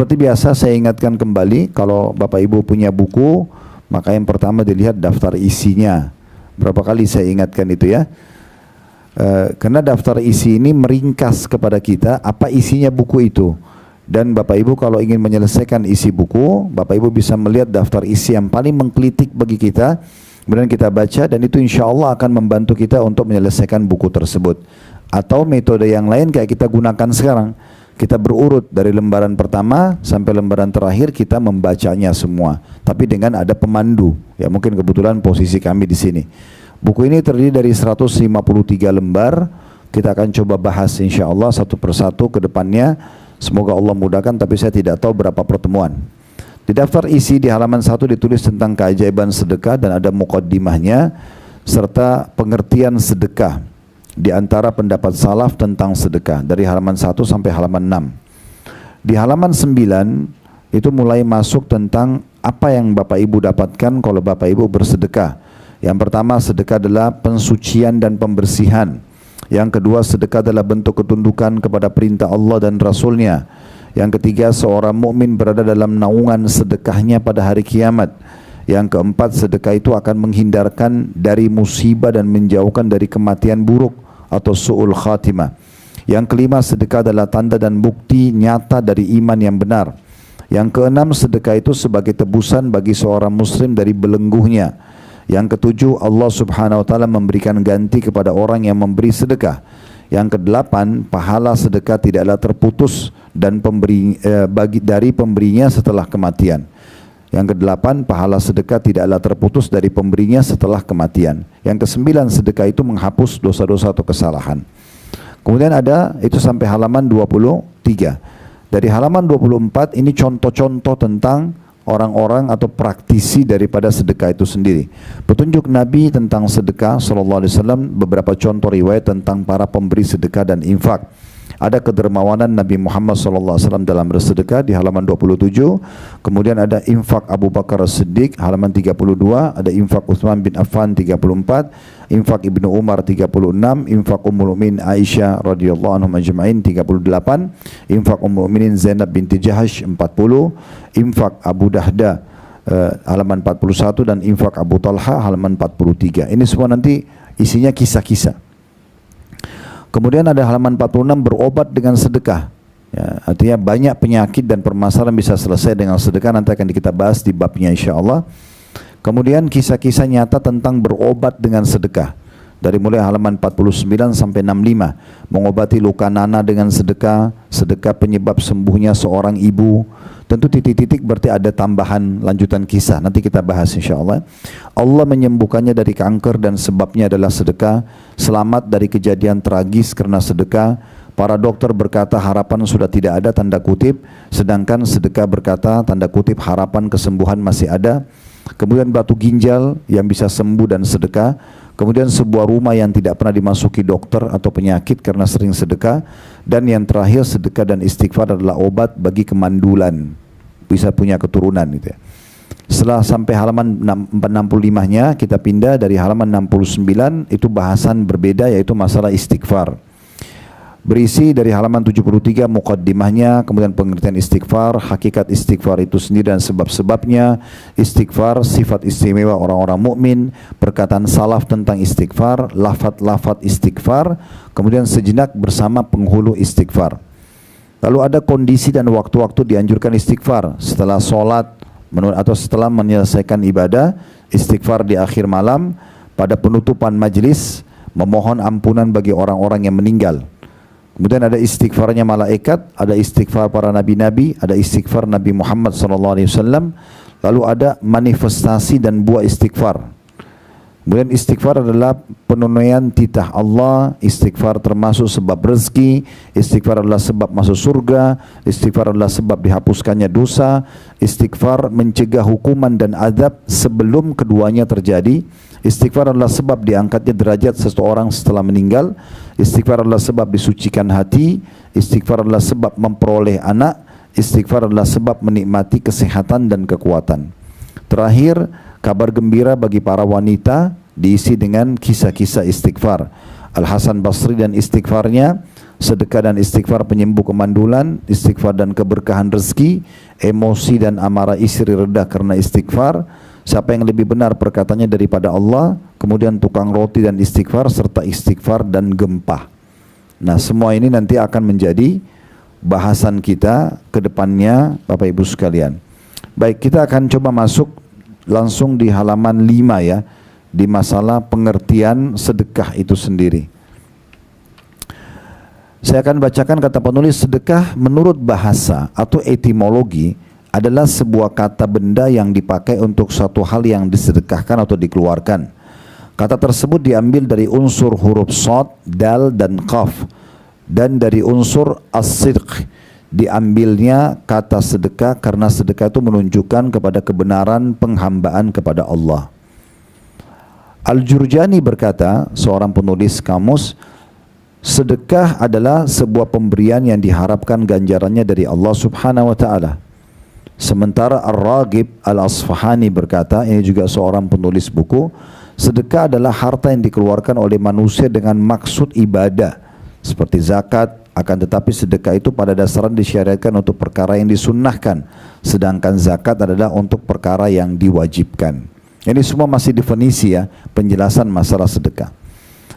Seperti biasa saya ingatkan kembali, kalau Bapak Ibu punya buku, maka yang pertama dilihat daftar isinya. Berapa kali saya ingatkan itu ya. Karena daftar isi ini meringkas kepada kita apa isinya buku itu. Dan Bapak Ibu kalau ingin menyelesaikan isi buku, Bapak Ibu bisa melihat daftar isi yang paling mengkritik bagi kita. Kemudian kita baca, dan itu insya Allah akan membantu kita untuk menyelesaikan buku tersebut. Atau metode yang lain kayak kita gunakan sekarang. Kita berurut dari lembaran pertama sampai lembaran terakhir, kita membacanya semua. Tapi dengan ada pemandu. Ya mungkin kebetulan posisi kami di sini. Buku ini terdiri dari 153 lembar. Kita akan coba bahas insya Allah satu persatu ke depannya. Semoga Allah mudahkan, tapi saya tidak tahu berapa pertemuan. Di daftar isi di halaman 1 ditulis tentang keajaiban sedekah dan ada muqaddimahnya serta pengertian sedekah. Di antara pendapat salaf tentang sedekah dari halaman 1 sampai halaman 6. Di halaman 9 itu mulai masuk tentang apa yang Bapak Ibu dapatkan kalau Bapak Ibu bersedekah. Yang pertama, sedekah adalah pensucian dan pembersihan. Yang kedua, sedekah adalah bentuk ketundukan kepada perintah Allah dan Rasulnya. Yang ketiga, seorang mukmin berada dalam naungan sedekahnya pada hari kiamat. Yang keempat, sedekah itu akan menghindarkan dari musibah dan menjauhkan dari kematian buruk atau su'ul khatimah. Yang kelima, sedekah adalah tanda dan bukti nyata dari iman yang benar. Yang keenam, sedekah itu sebagai tebusan bagi seorang muslim dari belenggunya. Yang ketujuh, Allah subhanahu wa ta'ala memberikan ganti kepada orang yang memberi sedekah. Yang kedelapan, pahala sedekah tidaklah terputus dan dari pemberinya setelah kematian. Yang kedelapan, pahala sedekah tidaklah terputus dari pemberinya setelah kematian. Yang kesembilan, sedekah itu menghapus dosa-dosa atau kesalahan. Kemudian ada, itu sampai halaman 23. Dari halaman 24 ini contoh-contoh tentang orang-orang atau praktisi daripada sedekah itu sendiri. Petunjuk Nabi tentang sedekah sallallahu alaihi wasallam, beberapa contoh riwayat tentang para pemberi sedekah dan infak. Ada kedermawanan Nabi Muhammad SAW dalam bersedekah di halaman 27. Kemudian ada infak Abu Bakar As-Siddiq halaman 32. Ada infak Utsman bin Affan 34. Infak Ibnu Umar 36. Infak Ummul Mukminin Aisyah radhiyallahu anhum ajma'in 38. Infak Ummul Mukminin Zainab binti Jahash 40. Infak Abu Dahda halaman 41 dan infak Abu Talha halaman 43. Ini semua nanti isinya kisah-kisah. Kemudian ada halaman 46, berobat dengan sedekah. Ya, artinya banyak penyakit dan permasalahan bisa selesai dengan sedekah. Nanti akan kita bahas di babnya insya Allah. Kemudian kisah-kisah nyata tentang berobat dengan sedekah. Dari mulai halaman 49 sampai 65. Mengobati luka nanah dengan sedekah. Sedekah penyebab sembuhnya seorang ibu. Tentu titik-titik berarti ada tambahan lanjutan kisah. Nanti kita bahas insya Allah. Allah menyembuhkannya dari kanker dan sebabnya adalah sedekah. Selamat dari kejadian tragis karena sedekah. Para dokter berkata harapan sudah tidak ada, tanda kutip. Sedangkan sedekah berkata tanda kutip harapan kesembuhan masih ada. Kemudian batu ginjal yang bisa sembuh dan sedekah. Kemudian sebuah rumah yang tidak pernah dimasuki dokter atau penyakit karena sering sedekah. Dan yang terakhir, sedekah dan istighfar adalah obat bagi kemandulan. Bisa punya keturunan gitu ya. Setelah sampai halaman 65-nya, kita pindah dari halaman 69, itu bahasan berbeda yaitu masalah istighfar. Berisi dari halaman 73 muqaddimahnya, kemudian pengertian istighfar, hakikat istighfar itu sendiri dan sebab-sebabnya, istighfar, sifat istimewa orang-orang mukmin, perkataan salaf tentang istighfar, lafaz-lafaz istighfar, kemudian sejenak bersama penghulu istighfar. Lalu ada kondisi dan waktu-waktu dianjurkan istighfar setelah sholat atau setelah menyelesaikan ibadah, istighfar di akhir malam, pada penutupan majlis, memohon ampunan bagi orang-orang yang meninggal. Kemudian ada istighfarnya malaikat, ada istighfar para nabi-nabi, ada istighfar Nabi Muhammad SAW, lalu ada manifestasi dan buah istighfar. Kemudian istighfar adalah penunaian titah Allah, istighfar termasuk sebab rezeki, istighfar adalah sebab masuk surga, istighfar adalah sebab dihapuskannya dosa, istighfar mencegah hukuman dan azab sebelum keduanya terjadi, istighfar adalah sebab diangkatnya derajat seseorang setelah meninggal, istighfar adalah sebab disucikan hati, istighfar adalah sebab memperoleh anak, istighfar adalah sebab menikmati kesehatan dan kekuatan. Terakhir, kabar gembira bagi para wanita diisi dengan kisah-kisah istighfar. Al-Hasan Basri dan istighfarnya, sedekah dan istighfar penyembuh kemandulan, istighfar dan keberkahan rezeki, emosi dan amarah istri reda karena istighfar, siapa yang lebih benar perkataannya daripada Allah, kemudian tukang roti dan istighfar, serta istighfar dan gempa. Nah, semua ini nanti akan menjadi bahasan kita ke depannya, Bapak Ibu sekalian. Baik, kita akan coba masuk langsung di halaman 5 ya, di masalah pengertian sedekah itu sendiri. Saya akan bacakan kata penulis. Sedekah menurut bahasa atau etimologi adalah sebuah kata benda yang dipakai untuk suatu hal yang disedekahkan atau dikeluarkan. Kata tersebut diambil dari unsur huruf shad, dal dan qaf, dan dari unsur as-sidq diambilnya kata sedekah karena sedekah itu menunjukkan kepada kebenaran penghambaan kepada Allah. Al-Jurjani berkata, seorang penulis kamus, sedekah adalah sebuah pemberian yang diharapkan ganjarannya dari Allah Subhanahu wa taala. Sementara Ar-Raghib Al-Asfahani berkata, ini juga seorang penulis buku, sedekah adalah harta yang dikeluarkan oleh manusia dengan maksud ibadah seperti zakat, akan tetapi sedekah itu pada dasarnya disyariatkan untuk perkara yang disunnahkan, sedangkan zakat adalah untuk perkara yang diwajibkan. Ini semua masih definisi ya, penjelasan masalah sedekah.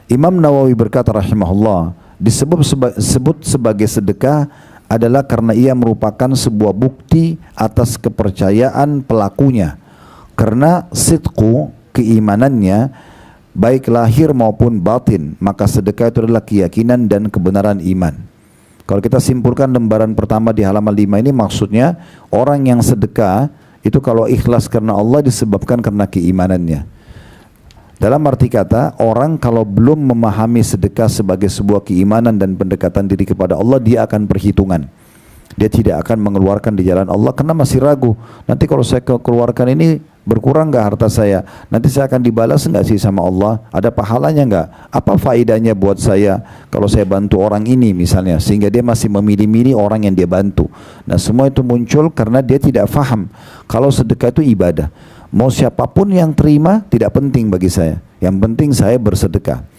Imam Nawawi berkata rahimahullah, disebut sebagai sedekah adalah karena ia merupakan sebuah bukti atas kepercayaan pelakunya, karena sidqu, keimanannya baik lahir maupun batin, maka sedekah itu adalah keyakinan dan kebenaran iman. Kalau kita simpulkan lembaran pertama di halaman 5 ini, maksudnya orang yang sedekah itu kalau ikhlas karena Allah disebabkan karena keimanannya. Dalam arti kata, orang kalau belum memahami sedekah sebagai sebuah keimanan dan pendekatan diri kepada Allah, dia akan perhitungan. Dia tidak akan mengeluarkan di jalan Allah karena masih ragu. Nanti kalau saya keluarkan ini, berkurang nggak harta saya? Nanti saya akan dibalas nggak sih sama Allah? Ada pahalanya nggak? Apa faedahnya buat saya kalau saya bantu orang ini misalnya? Sehingga dia masih memilih-milih orang yang dia bantu. Nah, semua itu muncul karena dia tidak faham kalau sedekah itu ibadah. Mau siapapun yang terima tidak penting bagi saya. Yang penting saya bersedekah.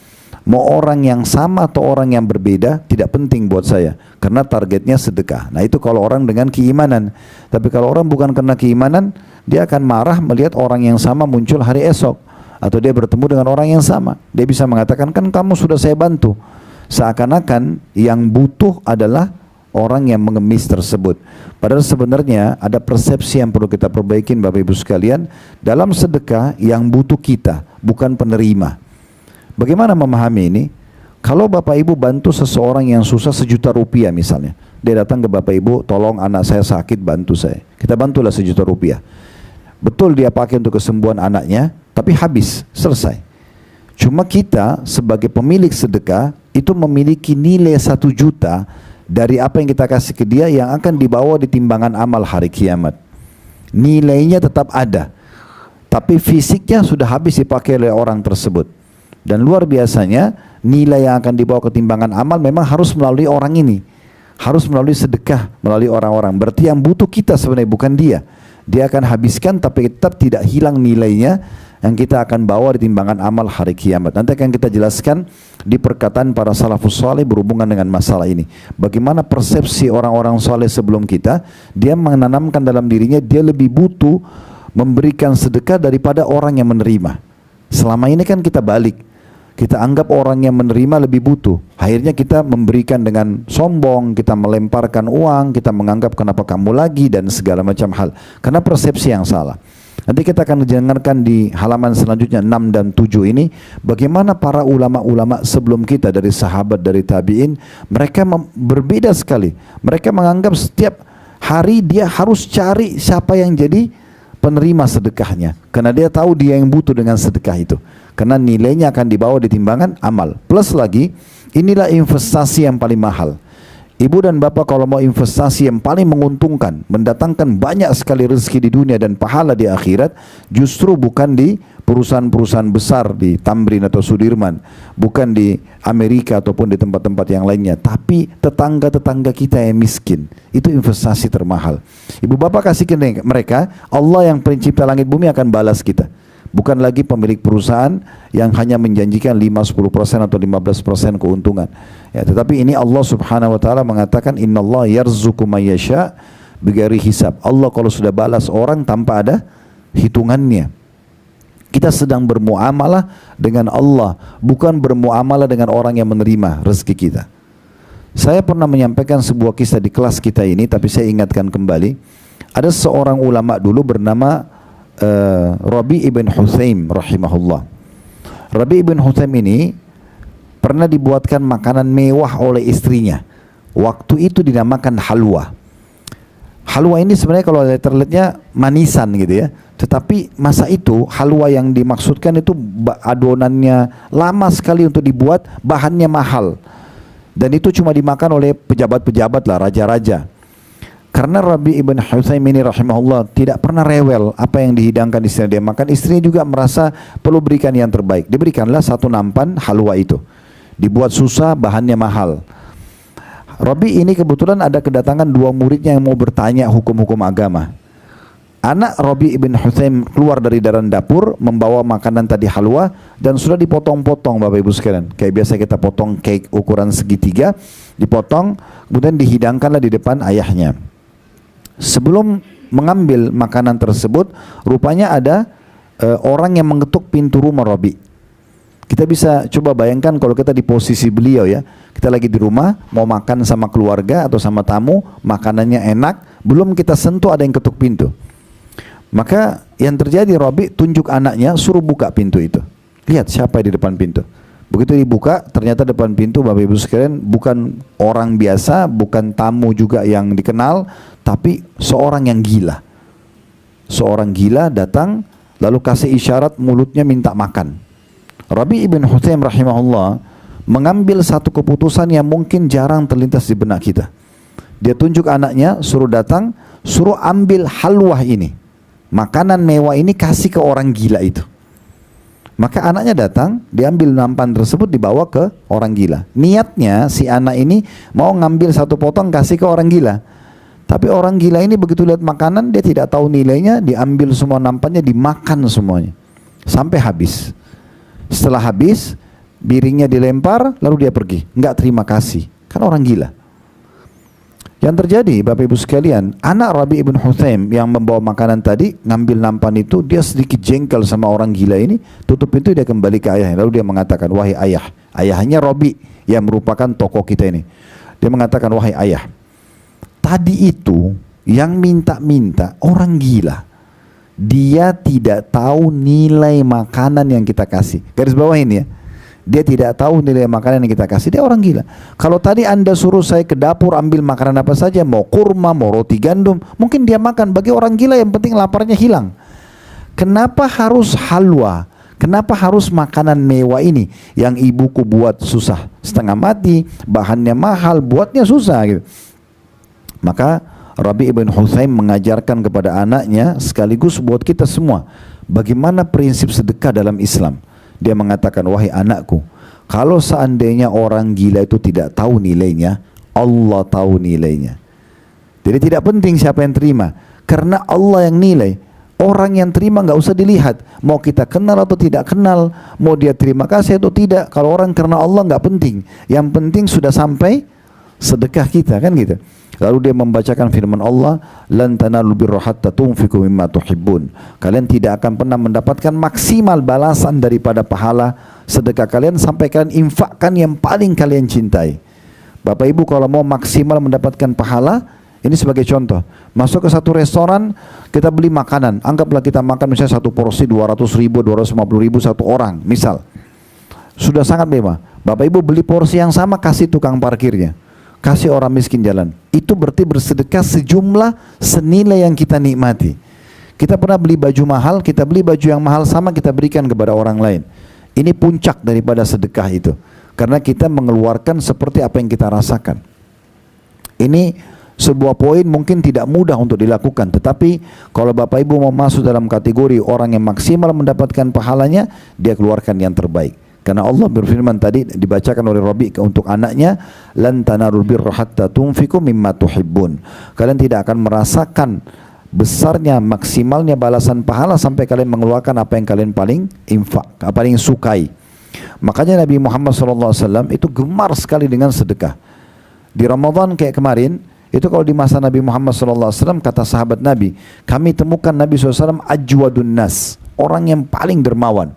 Mau orang yang sama atau orang yang berbeda tidak penting buat saya, karena targetnya sedekah. Nah, itu kalau orang dengan keimanan. Tapi kalau orang bukan karena keimanan, dia akan marah melihat orang yang sama muncul hari esok, atau dia bertemu dengan orang yang sama. Dia bisa mengatakan, kan kamu sudah saya bantu. Seakan-akan yang butuh adalah orang yang mengemis tersebut. Padahal sebenarnya ada persepsi yang perlu kita perbaikin, Bapak Ibu sekalian. Dalam sedekah yang butuh kita, bukan penerima. Bagaimana memahami ini? Kalau Bapak Ibu bantu seseorang yang susah 1 juta rupiah misalnya, dia datang ke Bapak Ibu, tolong anak saya sakit, bantu saya. Kita bantulah 1 juta rupiah. Betul dia pakai untuk kesembuhan anaknya, tapi habis, selesai. Cuma kita sebagai pemilik sedekah itu memiliki nilai 1 juta dari apa yang kita kasih ke dia yang akan dibawa di timbangan amal hari kiamat. Nilainya tetap ada, tapi fisiknya sudah habis dipakai oleh orang tersebut. Dan luar biasanya nilai yang akan dibawa ke timbangan amal memang harus melalui orang ini, harus melalui sedekah, melalui orang-orang. Berarti yang butuh kita sebenarnya bukan dia. Dia akan habiskan tapi tetap tidak hilang nilainya yang kita akan bawa di timbangan amal hari kiamat. Nanti akan kita jelaskan di perkataan para salafus saleh berhubungan dengan masalah ini. Bagaimana persepsi orang-orang saleh sebelum kita, dia menanamkan dalam dirinya dia lebih butuh memberikan sedekah daripada orang yang menerima. Selama ini kan kita balik. Kita anggap orang yang menerima lebih butuh. Akhirnya kita memberikan dengan sombong, kita melemparkan uang, kita menganggap kenapa kamu lagi dan segala macam hal. Karena persepsi yang salah. Nanti kita akan dengarkan di halaman selanjutnya 6 dan 7 ini bagaimana para ulama-ulama sebelum kita, dari sahabat, dari tabi'in, mereka berbeda sekali. Mereka menganggap setiap hari dia harus cari siapa yang jadi penerima sedekahnya, karena dia tahu dia yang butuh dengan sedekah itu, karena nilainya akan dibawa di timbangan amal. Plus lagi, inilah investasi yang paling mahal. Ibu dan bapak kalau mau investasi yang paling menguntungkan, mendatangkan banyak sekali rezeki di dunia dan pahala di akhirat, justru bukan di perusahaan-perusahaan besar di Tamrin atau Sudirman, bukan di Amerika ataupun di tempat-tempat yang lainnya, tapi tetangga-tetangga kita yang miskin. Itu investasi termahal. Ibu bapak kasih ke mereka, Allah yang pencipta langit bumi akan balas kita. Bukan lagi pemilik perusahaan yang hanya menjanjikan 5-10% atau 15% keuntungan. Ya, tetapi ini Allah Subhanahu wa taala mengatakan innallaha yarzuqu may yasha bighairi hisab. Allah kalau sudah balas orang tanpa ada hitungannya. Kita sedang bermuamalah dengan Allah, bukan bermuamalah dengan orang yang menerima rezeki kita. Saya pernah menyampaikan sebuah kisah di kelas kita ini, tapi saya ingatkan kembali. Ada seorang ulama dulu bernama Rabi ibn Hutsaim rahimahullah. Rabi ibn Hutsaim ini pernah dibuatkan makanan mewah oleh istrinya. Waktu itu dinamakan halwa. Halwa ini sebenarnya kalau letterletnya manisan gitu ya. Tetapi masa itu halwa yang dimaksudkan itu adonannya lama sekali untuk dibuat, bahannya mahal. Dan itu cuma dimakan oleh pejabat-pejabat lah, raja-raja. Karena Rabi ibn Hutsaim ini rahimahullah tidak pernah rewel apa yang dihidangkan istrinya dia makan. Istrinya juga merasa perlu berikan yang terbaik. Diberikanlah satu nampan halwa itu. Dibuat susah, bahannya mahal. Rabi ini kebetulan ada kedatangan dua muridnya yang mau bertanya hukum-hukum agama. Anak Rabi ibn Hutsaim keluar dari dalam dapur membawa makanan tadi halwa dan sudah dipotong-potong Bapak Ibu sekalian. Kayak biasa kita potong cake ukuran segitiga, dipotong kemudian dihidangkanlah di depan ayahnya. Sebelum mengambil makanan tersebut, rupanya ada orang yang mengetuk pintu rumah Rabi. Kita bisa coba bayangkan kalau kita di posisi beliau ya. Kita lagi di rumah, mau makan sama keluarga atau sama tamu, makanannya enak, belum kita sentuh ada yang ketuk pintu. Maka yang terjadi Rabi tunjuk anaknya suruh buka pintu itu. Lihat siapa di depan pintu. Begitu dibuka, ternyata depan pintu Bapak Ibu sekalian bukan orang biasa, bukan tamu juga yang dikenal, tapi seorang yang gila. Seorang gila datang lalu kasih isyarat mulutnya minta makan. Rabi ibn Hutsaim rahimahullah mengambil satu keputusan yang mungkin jarang terlintas di benak kita. Dia tunjuk anaknya, suruh datang, suruh ambil halwah ini. Makanan mewah ini kasih ke orang gila itu. Maka anaknya datang, diambil nampan tersebut dibawa ke orang gila. Niatnya si anak ini mau ngambil satu potong kasih ke orang gila. Tapi orang gila ini begitu lihat makanan dia tidak tahu nilainya, diambil semua nampannya, dimakan semuanya. Sampai habis. Setelah habis, piringnya dilempar lalu dia pergi. Enggak terima kasih. Kan orang gila. Yang terjadi Bapak Ibu sekalian, anak Rabi ibn Hutsaim yang membawa makanan tadi ngambil nampan itu, dia sedikit jengkel sama orang gila ini, tutup pintu dia kembali ke ayahnya. Lalu dia mengatakan, wahai ayah, ayahnya Rabi yang merupakan tokoh kita ini. Dia mengatakan, wahai ayah, tadi itu yang minta-minta orang gila. Dia tidak tahu nilai makanan yang kita kasih. Garis bawah ini ya. Dia tidak tahu nilai makanan yang kita kasih. Dia orang gila. Kalau tadi Anda suruh saya ke dapur ambil makanan apa saja, mau kurma, mau roti gandum, mungkin dia makan. Bagi orang gila yang penting laparnya hilang. Kenapa harus halwa? Kenapa harus makanan mewah ini yang ibuku buat susah setengah mati, bahannya mahal, buatnya susah gitu. Maka Rabi ibn Hutsaim mengajarkan kepada anaknya sekaligus buat kita semua bagaimana prinsip sedekah dalam Islam. Dia mengatakan, wahai anakku, kalau seandainya orang gila itu tidak tahu nilainya, Allah tahu nilainya. Jadi tidak penting siapa yang terima, karena Allah yang nilai. Orang yang terima nggak usah dilihat, mau kita kenal atau tidak kenal, mau dia terima kasih atau tidak. Kalau orang karena Allah nggak penting, yang penting sudah sampai sedekah kita, kan gitu. Lalu dia membacakan firman Allah, lan tanalul birra hatta tunfiqu mimma tuhibbun. Kalian tidak akan pernah mendapatkan maksimal balasan daripada pahala sedekah kalian sampai kalian infakkan yang paling kalian cintai. Bapak Ibu kalau mau maksimal mendapatkan pahala, ini sebagai contoh, masuk ke satu restoran, kita beli makanan, anggaplah kita makan misalnya satu porsi 200.000, 250.000 satu orang, misal. Sudah sangat mewah. Bapak Ibu beli porsi yang sama, kasih tukang parkirnya, kasih orang miskin jalan. Itu berarti bersedekah sejumlah senilai yang kita nikmati. Kita pernah beli baju mahal, kita beli baju yang mahal sama kita berikan kepada orang lain. Ini puncak daripada sedekah itu. Karena kita mengeluarkan seperti apa yang kita rasakan. Ini sebuah poin mungkin tidak mudah untuk dilakukan. Tetapi kalau Bapak Ibu mau masuk dalam kategori orang yang maksimal mendapatkan pahalanya, dia keluarkan yang terbaik. Karena Allah berfirman tadi dibacakan oleh Rabi untuk anaknya, lan tanalul birra hatta tunfiqu mimma tuhibbun. Kalian tidak akan merasakan besarnya, maksimalnya balasan pahala sampai kalian mengeluarkan apa yang kalian paling paling sukai. Makanya Nabi Muhammad SAW itu gemar sekali dengan sedekah. Di Ramadan kayak kemarin, itu kalau di masa Nabi Muhammad SAW, kata sahabat Nabi, kami temukan Nabi SAW ajwadun nas, orang yang paling dermawan.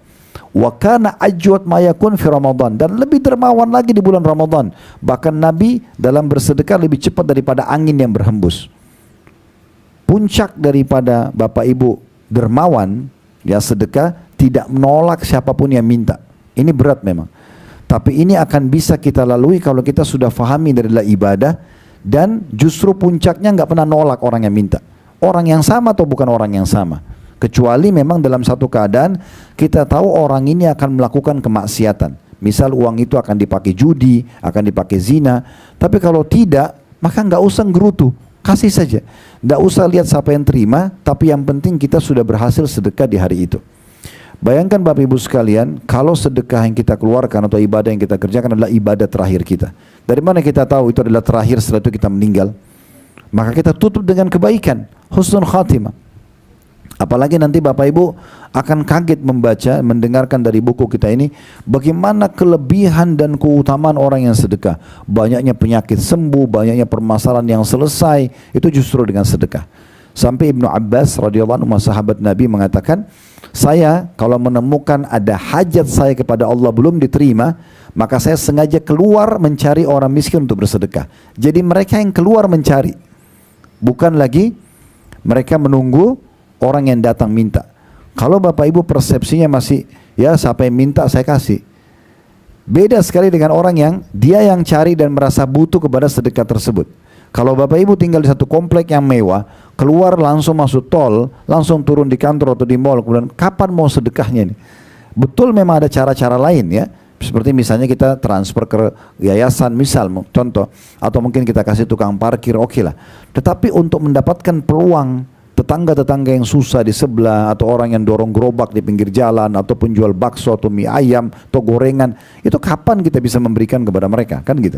Wa kana ajwad ma yakun fi Ramadan, dan lebih dermawan lagi di bulan Ramadan. Bahkan Nabi dalam bersedekah lebih cepat daripada angin yang berhembus. Puncak daripada Bapak Ibu dermawan, ya sedekah, tidak menolak siapapun yang minta. Ini berat memang. Tapi ini akan bisa kita lalui kalau kita sudah fahami adalah ibadah, dan justru puncaknya nggak pernah nolak orang yang minta. Orang yang sama atau bukan orang yang sama. Kecuali memang dalam satu keadaan kita tahu orang ini akan melakukan kemaksiatan. Misal uang itu akan dipakai judi, akan dipakai zina. Tapi kalau tidak, maka nggak usah gerutu. Kasih saja. Tidak usah lihat siapa yang terima, tapi yang penting kita sudah berhasil sedekah di hari itu. Bayangkan Bapak Ibu sekalian, kalau sedekah yang kita keluarkan atau ibadah yang kita kerjakan adalah ibadah terakhir kita. Dari mana kita tahu itu adalah terakhir setelah itu kita meninggal? Maka kita tutup dengan kebaikan, husnul khatimah. Apalagi nanti Bapak Ibu akan kaget membaca, mendengarkan dari buku kita ini bagaimana kelebihan dan keutamaan orang yang sedekah. Banyaknya penyakit sembuh, banyaknya permasalahan yang selesai, itu justru dengan sedekah. Sampai Ibnu Abbas radhiyallahu anhu, sahabat Nabi, mengatakan, saya kalau menemukan ada hajat saya kepada Allah belum diterima, maka saya sengaja keluar mencari orang miskin untuk bersedekah. Jadi mereka yang keluar mencari, bukan lagi mereka menunggu orang yang datang minta. Kalau Bapak Ibu persepsinya masih, ya siapa yang minta saya kasih. Beda sekali dengan orang yang dia yang cari dan merasa butuh kepada sedekah tersebut. Kalau Bapak Ibu tinggal di satu komplek yang mewah, keluar langsung masuk tol, langsung turun di kantor atau di mall, kemudian kapan mau sedekahnya nih? Betul memang ada cara-cara lain ya. Seperti misalnya kita transfer ke yayasan misal, contoh. Atau mungkin kita kasih tukang parkir, oke lah. Tetapi untuk mendapatkan peluang tetangga-tetangga yang susah di sebelah, atau orang yang dorong gerobak di pinggir jalan, ataupun jual bakso atau mie ayam atau gorengan, itu kapan kita bisa memberikan kepada mereka, kan gitu.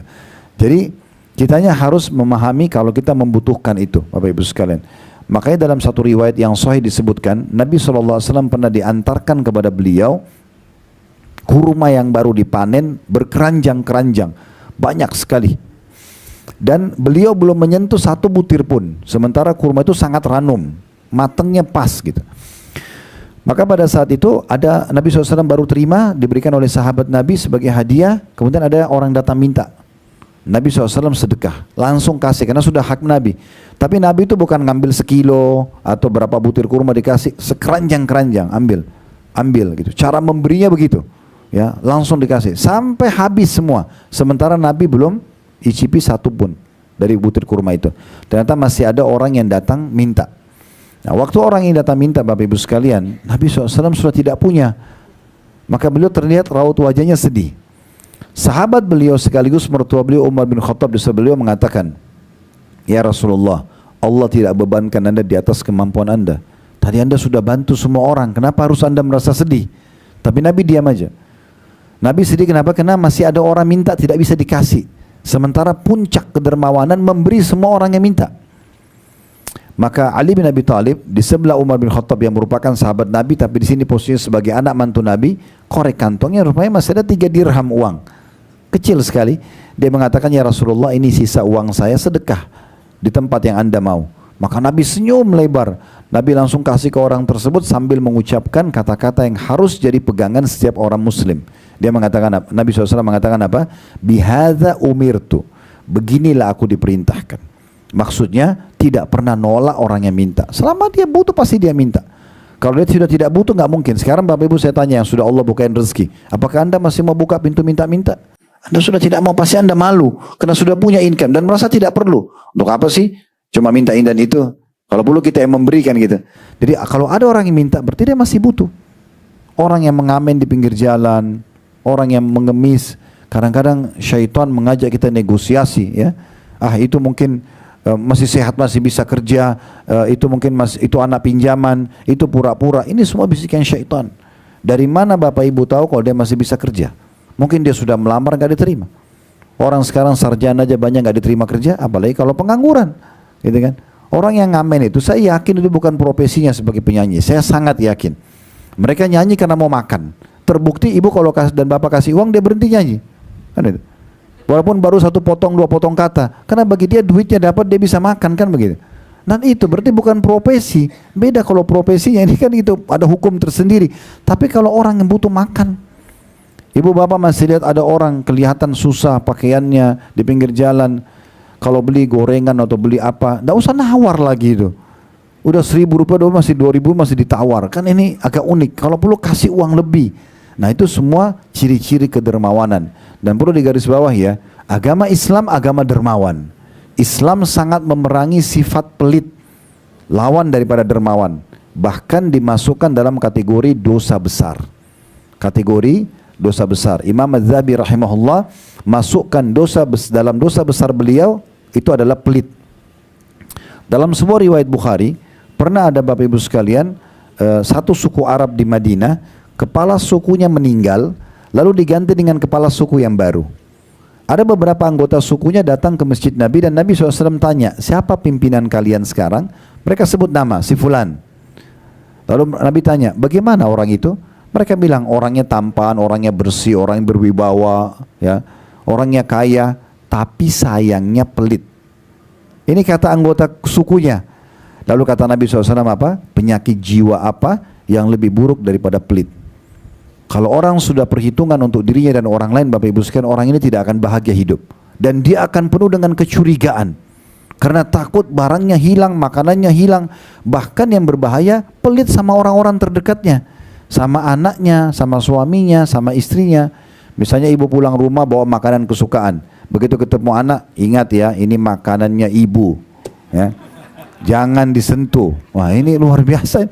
Jadi kitanya harus memahami kalau kita membutuhkan itu, Bapak Ibu sekalian. Makanya dalam satu riwayat yang sahih disebutkan, Nabi SAW pernah diantarkan kepada beliau kurma yang baru dipanen berkeranjang-keranjang, banyak sekali. Dan beliau belum menyentuh satu butir pun, sementara kurma itu sangat ranum, matangnya pas gitu. Maka pada saat itu ada Nabi SAW baru terima, diberikan oleh sahabat Nabi sebagai hadiah. Kemudian ada orang datang minta, Nabi SAW sedekah, langsung kasih karena sudah hak Nabi. Tapi Nabi itu bukan ngambil sekilo atau berapa butir kurma dikasih, sekeranjang-keranjang ambil gitu. Cara memberinya begitu, ya langsung dikasih sampai habis semua. Sementara Nabi belum icipi satu pun dari butir kurma itu. Ternyata masih ada orang yang datang minta. Nah, waktu orang yang datang minta, Bapak Ibu sekalian, Nabi SAW sudah tidak punya. Maka beliau terlihat raut wajahnya sedih. Sahabat beliau sekaligus mertua beliau Umar bin Khattab di sebelah beliau mengatakan, ya Rasulullah, Allah tidak bebankan Anda di atas kemampuan Anda. Tadi Anda sudah bantu semua orang, kenapa harus Anda merasa sedih? Tapi Nabi diam aja. Nabi sedih kenapa? Karena masih ada orang minta tidak bisa dikasih. Sementara puncak kedermawanan memberi semua orang yang minta. Maka Ali bin Abi Thalib di sebelah Umar bin Khattab yang merupakan sahabat Nabi, tapi di sini posisinya sebagai anak mantu Nabi, korek kantongnya rupanya masih ada 3 dirham uang. Kecil sekali. Dia mengatakan, ya Rasulullah, ini sisa uang saya sedekah di tempat yang Anda mau. Maka Nabi senyum lebar. Nabi langsung kasih ke orang tersebut sambil mengucapkan kata-kata yang harus jadi pegangan setiap orang muslim. Dia mengatakan, Nabi SAW mengatakan apa? Bihadza umirtu. Beginilah aku diperintahkan. Maksudnya tidak pernah nolak orang yang minta. Selama dia butuh pasti dia minta. Kalau dia sudah tidak butuh nggak mungkin. Sekarang Bapak Ibu saya tanya yang sudah Allah bukain rezeki, apakah Anda masih mau buka pintu minta-minta? Anda sudah tidak mau, pasti Anda malu karena sudah punya income dan merasa tidak perlu. Untuk apa sih? Cuma minta ini dan itu. Kalau perlu kita yang memberikan gitu. Jadi kalau ada orang yang minta, berarti dia masih butuh. Orang yang mengamen di pinggir jalan, orang yang mengemis, kadang-kadang syaitan mengajak kita negosiasi, ya. Itu mungkin masih sehat, masih bisa kerja, itu mungkin itu anak pinjaman, itu pura-pura. Ini semua bisikan syaitan. Dari mana Bapak Ibu tahu kalau dia masih bisa kerja? Mungkin dia sudah melamar nggak diterima. Orang sekarang sarjana aja banyak nggak diterima kerja, apalagi kalau pengangguran, gitu kan? Orang yang ngamen itu, saya yakin itu bukan profesinya sebagai penyanyi. Saya sangat yakin. Mereka nyanyi karena mau makan. Terbukti ibu kalau dan bapak kasih uang, dia berhenti nyanyi. Kan itu. Walaupun baru 1 potong 2 potong kata, karena bagi dia duitnya dapat, dia bisa makan, kan begitu. Dan itu berarti bukan profesi. Beda kalau profesinya, ini kan itu ada hukum tersendiri. Tapi kalau orang yang butuh makan, ibu bapak masih lihat ada orang kelihatan susah pakaiannya di pinggir jalan, kalau beli gorengan atau beli apa, nggak usah nawar lagi itu. Udah 1.000 rupiah, masih 2.000 masih ditawar. Kan ini agak unik. Kalau perlu kasih uang lebih. Nah itu semua ciri-ciri kedermawanan. Dan perlu digaris bawah ya, agama Islam agama dermawan. Islam sangat memerangi sifat pelit, lawan daripada dermawan. Bahkan dimasukkan dalam kategori dosa besar. Kategori dosa besar. Imam Az-Zahabi rahimahullah masukkan dalam dosa besar beliau itu adalah pelit. Dalam sebuah riwayat Bukhari, pernah ada Bapak Ibu sekalian, satu suku Arab di Madinah, kepala sukunya meninggal, lalu diganti dengan kepala suku yang baru. Ada beberapa anggota sukunya datang ke masjid Nabi dan Nabi SAW tanya, siapa pimpinan kalian sekarang? Mereka sebut nama, si Fulan. Lalu Nabi tanya, bagaimana orang itu? Mereka bilang, orangnya tampan, orangnya bersih, orang yang berwibawa, ya, orangnya kaya, tapi sayangnya pelit. Ini kata anggota sukunya. Lalu kata Nabi SAW apa? Penyakit jiwa apa yang lebih buruk daripada pelit? Kalau orang sudah perhitungan untuk dirinya dan orang lain, Bapak Ibu sekalian, orang ini tidak akan bahagia hidup. Dan dia akan penuh dengan kecurigaan. Karena takut barangnya hilang, makanannya hilang. Bahkan yang berbahaya, pelit sama orang-orang terdekatnya. Sama anaknya, sama suaminya, sama istrinya. Misalnya ibu pulang rumah bawa makanan kesukaan. Begitu ketemu anak, ingat ya, ini makanannya ibu, ya, jangan disentuh. Wah ini luar biasa.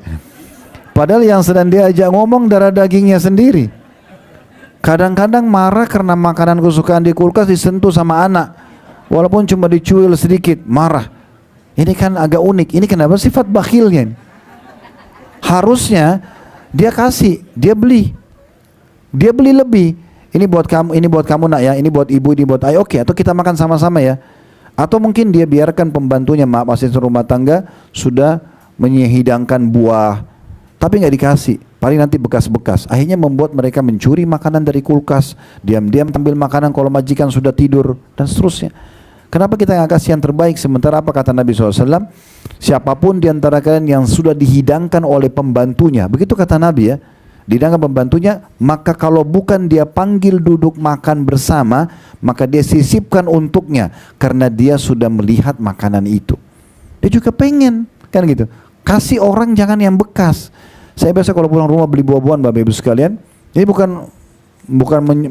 Padahal yang sedang diajak ngomong darah dagingnya sendiri. Kadang-kadang marah karena makanan kesukaan di kulkas disentuh sama anak, walaupun cuma dicuil sedikit, marah. Ini kan agak unik. Ini kenapa sifat bakhilnya? Harusnya dia kasih, dia beli lebih. Ini buat kamu nak ya, ini buat ibu, ini buat ayah. Oke, atau kita makan sama-sama ya. Atau mungkin dia biarkan pembantunya, maaf, asisten rumah tangga sudah menyihidangkan buah, tapi nggak dikasih. Paling nanti bekas-bekas. Akhirnya membuat mereka mencuri makanan dari kulkas, diam-diam ambil makanan kalau majikan sudah tidur, dan seterusnya. Kenapa kita nggak kasih yang terbaik? Sementara apa kata Nabi SAW? Siapapun di antara kalian yang sudah dihidangkan oleh pembantunya, begitu kata Nabi ya, dihidangkan pembantunya, maka kalau bukan dia panggil duduk makan bersama, maka dia sisipkan untuknya, karena dia sudah melihat makanan itu. Dia juga pengen, kan gitu. Kasih orang jangan yang bekas. Saya biasa kalau pulang rumah beli buah-buahan, Bapak Ibu sekalian, ini bukan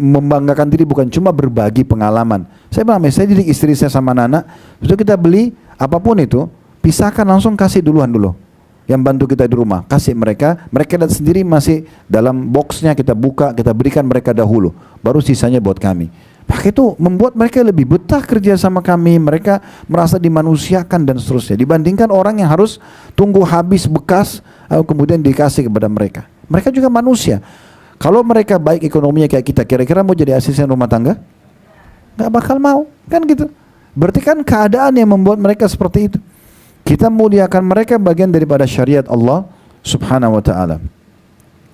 membanggakan diri, bukan cuma berbagi pengalaman. Saya bilang, saya didik istri saya sama anak, begitu kita beli apapun itu, pisahkan langsung, kasih duluan dulu. Yang bantu kita di rumah, kasih mereka lihat sendiri masih dalam boxnya, kita buka, kita berikan mereka dahulu, baru sisanya buat kami. Maka itu membuat mereka lebih betah kerja sama kami, mereka merasa dimanusiakan dan seterusnya, dibandingkan orang yang harus tunggu habis bekas kemudian dikasih kepada mereka. Mereka juga manusia. Kalau mereka baik ekonominya kayak kita, kira-kira mau jadi asisten rumah tangga? Gak bakal mau, kan gitu. Berarti kan keadaan yang membuat mereka seperti itu. Kita muliakan mereka bagian daripada syariat Allah Subhanahu wa ta'ala.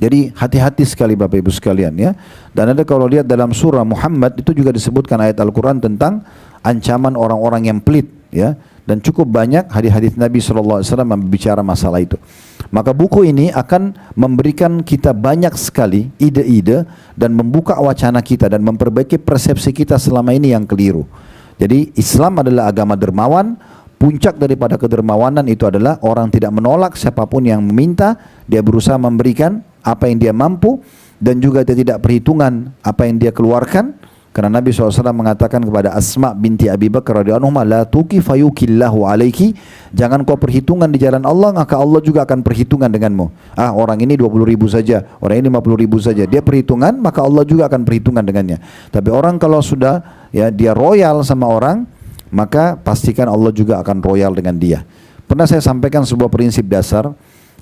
Jadi hati-hati sekali Bapak Ibu sekalian ya. Dan ada kalau lihat dalam surah Muhammad itu juga disebutkan ayat Al-Quran tentang ancaman orang-orang yang pelit ya. Dan cukup banyak hadis-hadis Nabi SAW berbicara masalah itu. Maka buku ini akan memberikan kita banyak sekali ide-ide dan membuka wacana kita dan memperbaiki persepsi kita selama ini yang keliru. Jadi Islam adalah agama dermawan. Puncak daripada kedermawanan itu adalah orang tidak menolak siapapun yang meminta, dia berusaha memberikan apa yang dia mampu, dan juga dia tidak perhitungan apa yang dia keluarkan. Karena Nabi SAW mengatakan kepada Asma binti Abi Bakar radhiyallahu anha, la tuqi fayukillahu alaiki, jangan kau perhitungan di jalan Allah, maka Allah juga akan perhitungan denganmu. Orang ini 20.000 saja, orang ini 50.000 saja, dia perhitungan, maka Allah juga akan perhitungan dengannya. Tapi orang kalau sudah ya dia royal sama orang, maka pastikan Allah juga akan royal dengan dia. Pernah saya sampaikan sebuah prinsip dasar,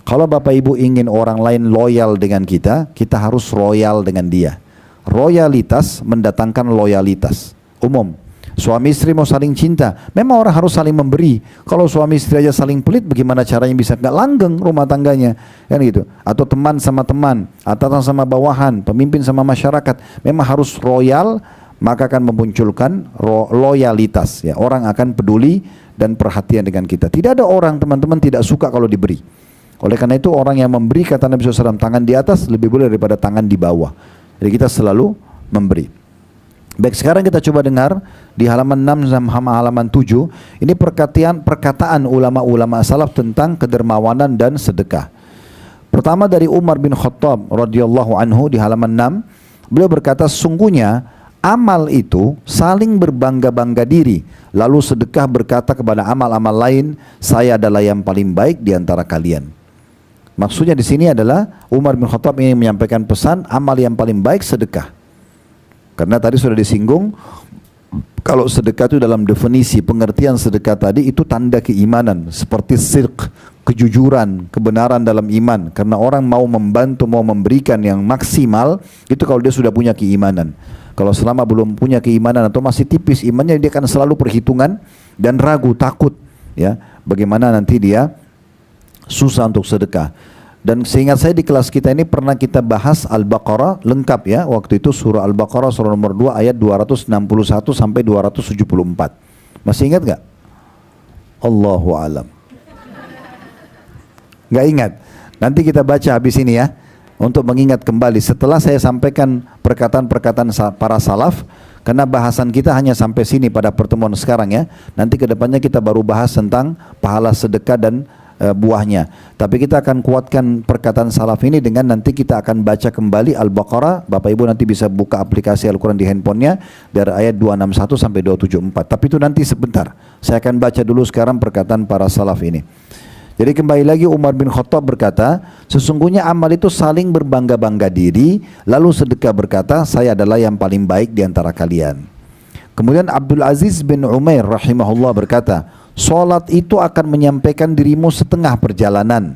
kalau Bapak Ibu ingin orang lain loyal dengan kita, kita harus royal dengan dia. Royalitas mendatangkan loyalitas. Umum, Suami istri mau saling cinta, memang orang harus saling memberi. Kalau suami istri aja saling pelit, bagaimana caranya bisa nggak langgeng rumah tangganya, kan gitu? Atau teman sama teman, atasan sama bawahan, pemimpin sama masyarakat, memang harus royal, maka akan memunculkan loyalitas. Ya, orang akan peduli dan perhatian dengan kita. Tidak ada orang, teman-teman, tidak suka kalau diberi. Oleh karena itu orang yang memberi, kata Nabi SAW, tangan di atas lebih boleh daripada tangan di bawah. Jadi kita selalu memberi. Baik, sekarang kita coba dengar di halaman 6 sama halaman 7. Ini perkataan ulama-ulama salaf tentang kedermawanan dan sedekah. Pertama dari Umar bin Khattab radhiyallahu anhu di halaman 6. Beliau berkata, sungguhnya amal itu saling berbangga-bangga diri. Lalu sedekah berkata kepada amal-amal lain, saya adalah yang paling baik di antara kalian. Maksudnya di sini adalah Umar bin Khattab ingin menyampaikan pesan amal yang paling baik sedekah. Karena tadi sudah disinggung, kalau sedekah itu dalam definisi pengertian sedekah tadi itu tanda keimanan, seperti sidq, kejujuran, kebenaran dalam iman. Karena orang mau membantu, mau memberikan yang maksimal itu kalau dia sudah punya keimanan. Kalau selama belum punya keimanan atau masih tipis imannya, dia akan selalu perhitungan dan ragu, takut, ya, bagaimana nanti dia susah untuk sedekah. Dan seingat saya di kelas kita ini pernah kita bahas Al-Baqarah lengkap, ya. Waktu itu surah Al-Baqarah surah nomor 2 ayat 261 sampai 274. Masih ingat gak? Allahu alam. Gak ingat? Nanti kita baca habis ini, ya, untuk mengingat kembali. Setelah saya sampaikan perkataan-perkataan para salaf, karena bahasan kita hanya sampai sini pada pertemuan sekarang, ya. Nanti kedepannya kita baru bahas tentang pahala sedekah dan buahnya. Tapi kita akan kuatkan perkataan salaf ini dengan nanti kita akan baca kembali Al-Baqarah. Bapak Ibu nanti bisa buka aplikasi Al-Quran di handphonenya dari ayat 261 sampai 274. Tapi itu nanti sebentar. Saya akan baca dulu sekarang perkataan para salaf ini. Jadi kembali lagi Umar bin Khattab berkata, sesungguhnya amal itu saling berbangga-bangga diri, lalu sedekah berkata, saya adalah yang paling baik di antara kalian. Kemudian Abdul Aziz bin Umair rahimahullah berkata, solat itu akan menyampaikan dirimu setengah perjalanan.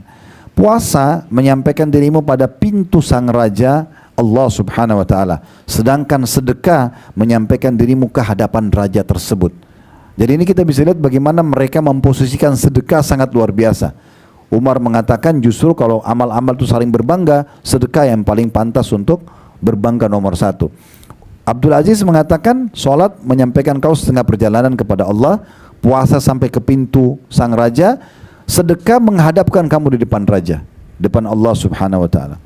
Puasa menyampaikan dirimu pada pintu sang raja Allah subhanahu wa ta'ala. Sedangkan sedekah menyampaikan dirimu ke hadapan raja tersebut. Jadi ini kita bisa lihat bagaimana mereka memposisikan sedekah sangat luar biasa. Umar mengatakan justru kalau amal-amal itu saling berbangga, sedekah yang paling pantas untuk berbangga nomor satu. Abdul Aziz mengatakan solat menyampaikan kau setengah perjalanan kepada Allah, puasa sampai ke pintu sang raja, sedekah menghadapkan kamu di depan raja, depan Allah subhanahu wa ta'ala.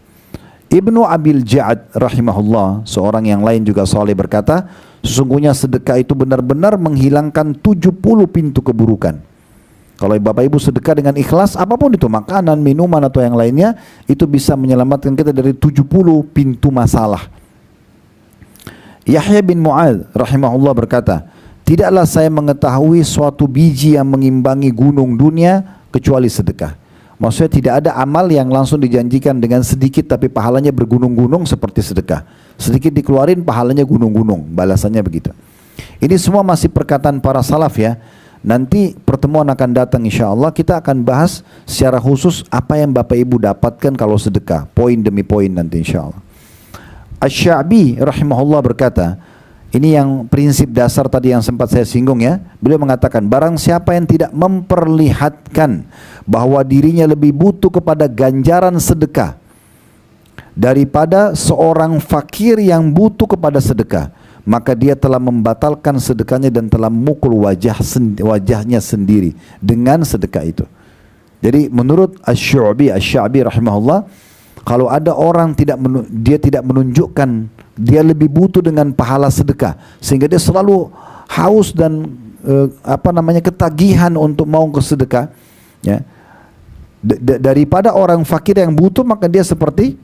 Ibnu Abil Ja'ad rahimahullah, seorang yang lain juga saleh, berkata, sesungguhnya sedekah itu benar-benar menghilangkan 70 pintu keburukan. Kalau Bapak Ibu sedekah dengan ikhlas, apapun itu, makanan, minuman atau yang lainnya, itu bisa menyelamatkan kita dari 70 pintu masalah. Yahya bin Mu'adz rahimahullah berkata, tidaklah saya mengetahui suatu biji yang mengimbangi gunung dunia kecuali sedekah. Maksudnya tidak ada amal yang langsung dijanjikan dengan sedikit tapi pahalanya bergunung-gunung seperti sedekah. Sedikit dikeluarin pahalanya gunung-gunung, balasannya begitu. Ini semua masih perkataan para salaf, ya. Nanti pertemuan akan datang insya Allah, kita akan bahas secara khusus apa yang Bapak Ibu dapatkan kalau sedekah, poin demi poin nanti insya Allah. Asy-Sya'bi rahimahullah berkata, ini yang prinsip dasar tadi yang sempat saya singgung, ya. Beliau mengatakan, barang siapa yang tidak memperlihatkan bahwa dirinya lebih butuh kepada ganjaran sedekah daripada seorang fakir yang butuh kepada sedekah, maka dia telah membatalkan sedekahnya dan telah memukul wajahnya sendiri dengan sedekah itu. Jadi menurut Asy-Sya'bi rahimahullah, kalau ada orang dia tidak menunjukkan dia lebih butuh dengan pahala sedekah sehingga dia selalu haus dan ketagihan untuk mau ke sedekah, ya, daripada orang fakir yang butuh, maka dia seperti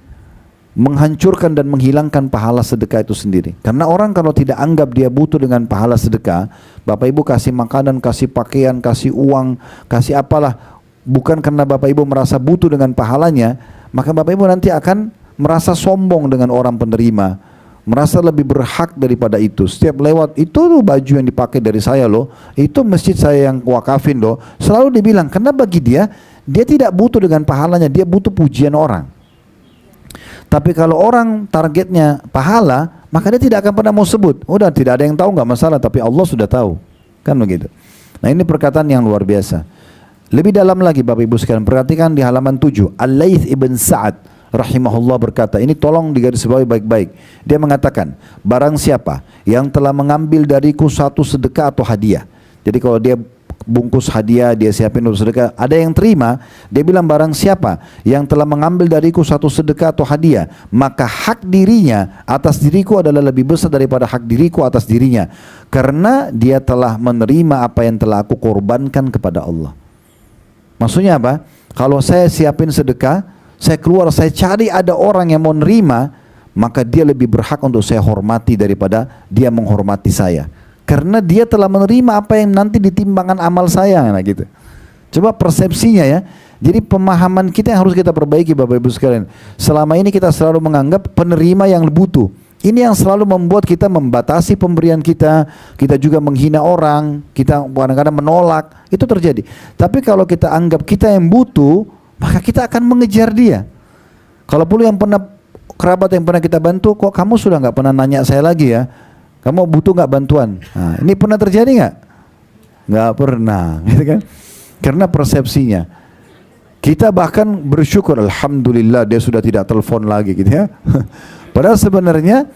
menghancurkan dan menghilangkan pahala sedekah itu sendiri. Karena orang kalau tidak anggap dia butuh dengan pahala sedekah, Bapak Ibu kasih makanan, kasih pakaian, kasih uang, kasih apalah, bukan karena Bapak Ibu merasa butuh dengan pahalanya, maka Bapak Ibu nanti akan merasa sombong dengan orang penerima, merasa lebih berhak daripada itu. Setiap lewat, itu loh baju yang dipakai dari saya loh, itu masjid saya yang wakafin loh. Selalu dibilang, karena bagi dia tidak butuh dengan pahalanya, dia butuh pujian orang. Tapi kalau orang targetnya pahala, maka dia tidak akan pernah mau sebut. Udah tidak ada yang tahu nggak masalah, tapi Allah sudah tahu. Kan begitu. Nah ini perkataan yang luar biasa. Lebih dalam lagi Bapak Ibu sekalian, perhatikan di halaman 7. Al-Laits ibn Sa'ad rahimahullah berkata, ini tolong digarisbawahi baik-baik. Dia mengatakan, barang siapa yang telah mengambil dariku satu sedekah atau hadiah. Jadi kalau dia bungkus hadiah, dia siapin untuk sedekah, ada yang terima, dia bilang barang siapa yang telah mengambil dariku satu sedekah atau hadiah, maka hak dirinya atas diriku adalah lebih besar daripada hak diriku atas dirinya, karena dia telah menerima apa yang telah aku korbankan kepada Allah. Maksudnya apa? Kalau saya siapin sedekah, saya keluar, saya cari ada orang yang mau nerima, maka dia lebih berhak untuk saya hormati daripada dia menghormati saya. Karena dia telah menerima apa yang nanti ditimbangan amal saya, nah gitu. Coba persepsinya ya. Jadi pemahaman kita yang harus kita perbaiki Bapak Ibu sekalian. Selama ini kita selalu menganggap penerima yang butuh. Ini yang selalu membuat kita membatasi pemberian kita. Kita juga menghina orang. Kita kadang-kadang menolak. Itu terjadi. Tapi kalau kita anggap kita yang butuh, maka kita akan mengejar dia. Kalau perlu yang pernah kerabat yang pernah kita bantu, kok kamu sudah nggak pernah nanya saya lagi ya? Kamu butuh nggak bantuan? Nah, ini pernah terjadi nggak? Nggak pernah, gitu kan? Karena persepsinya. Kita bahkan bersyukur, alhamdulillah dia sudah tidak telepon lagi, gitu ya. Padahal sebenarnya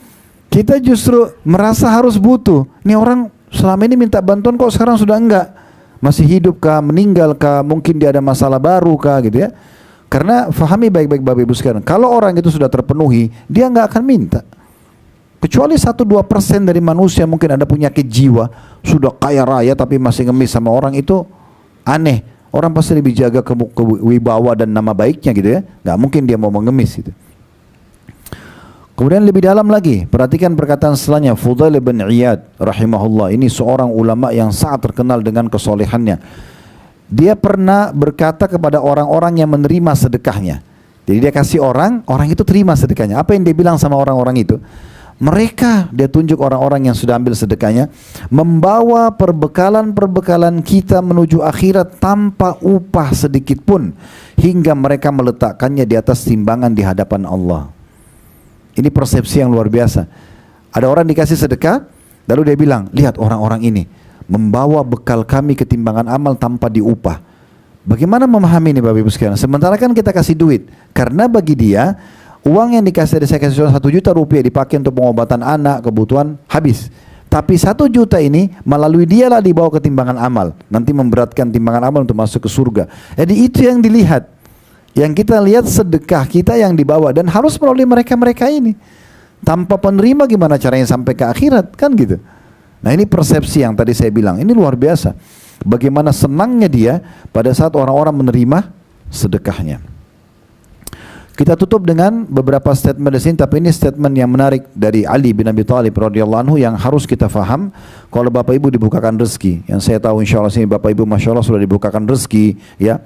kita justru merasa harus butuh. Ini orang selama ini minta bantuan kok sekarang sudah enggak? Masih hidup kah? Meninggal kah? Mungkin dia ada masalah baru kah? Gitu ya. Karena fahami baik-baik Bapak Ibu sekalian. Kalau orang itu sudah terpenuhi, dia nggak akan minta. Kecuali 1-2% dari manusia mungkin ada penyakit jiwa, sudah kaya raya tapi masih ngemis sama orang, itu aneh. Orang pasti lebih jaga kewibawa dan nama baiknya gitu ya. Nggak mungkin dia mau mengemis gitu. Kemudian lebih dalam lagi, perhatikan perkataan setelahnya, Fudail bin Iyad rahimahullah. Ini seorang ulama yang sangat terkenal dengan kesolehannya. Dia pernah berkata kepada orang-orang yang menerima sedekahnya. Jadi dia kasih orang itu terima sedekahnya. Apa yang dia bilang sama orang-orang itu? Mereka, dia tunjuk orang-orang yang sudah ambil sedekahnya, membawa perbekalan-perbekalan kita menuju akhirat tanpa upah sedikit pun, hingga mereka meletakkannya di atas timbangan di hadapan Allah. Ini persepsi yang luar biasa. Ada orang dikasih sedekah, lalu dia bilang, lihat orang-orang ini membawa bekal kami ke timbangan amal tanpa diupah. Bagaimana memahami ini Bapak Ibu sekalian? Sementara kan kita kasih duit, karena bagi dia uang yang dikasih, saya kasih 1 juta rupiah dipakai untuk pengobatan anak, kebutuhan, habis. Tapi 1 juta ini melalui dialah dibawa ke timbangan amal. Nanti memberatkan timbangan amal untuk masuk ke surga. Jadi itu yang dilihat. Yang kita lihat sedekah kita yang dibawa. Dan harus melalui mereka-mereka ini. Tanpa penerima gimana caranya sampai ke akhirat, kan gitu. Nah ini persepsi yang tadi saya bilang. Ini luar biasa. Bagaimana senangnya dia pada saat orang-orang menerima sedekahnya. Kita tutup dengan beberapa statement di sini, tapi ini statement yang menarik dari Ali bin Abi Thalib radhiyallahu anhu yang harus kita faham. Kalau Bapak Ibu dibukakan rezeki, yang saya tahu insya Allah sini Bapak Ibu masya Allah sudah dibukakan rezeki, ya,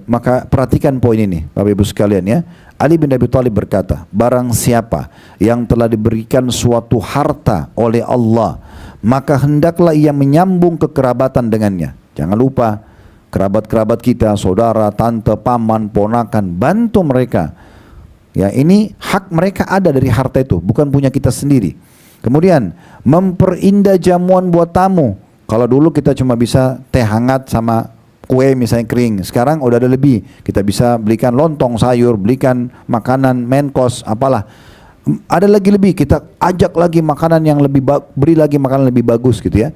maka perhatikan poin ini Bapak Ibu sekalian ya. Ali bin Abi Thalib berkata, barang siapa yang telah diberikan suatu harta oleh Allah, maka hendaklah ia menyambung kekerabatan dengannya. Jangan lupa, kerabat-kerabat kita, saudara, tante, paman, ponakan, bantu mereka. Ya, ini hak mereka ada dari harta itu, bukan punya kita sendiri. Kemudian, memperindah jamuan buat tamu. Kalau dulu kita cuma bisa teh hangat sama kue misalnya kering, sekarang udah ada lebih. Kita bisa belikan lontong sayur, belikan makanan, main course, apalah. Ada lagi lebih, kita ajak lagi makanan yang lebih, beri lagi makanan lebih bagus gitu ya.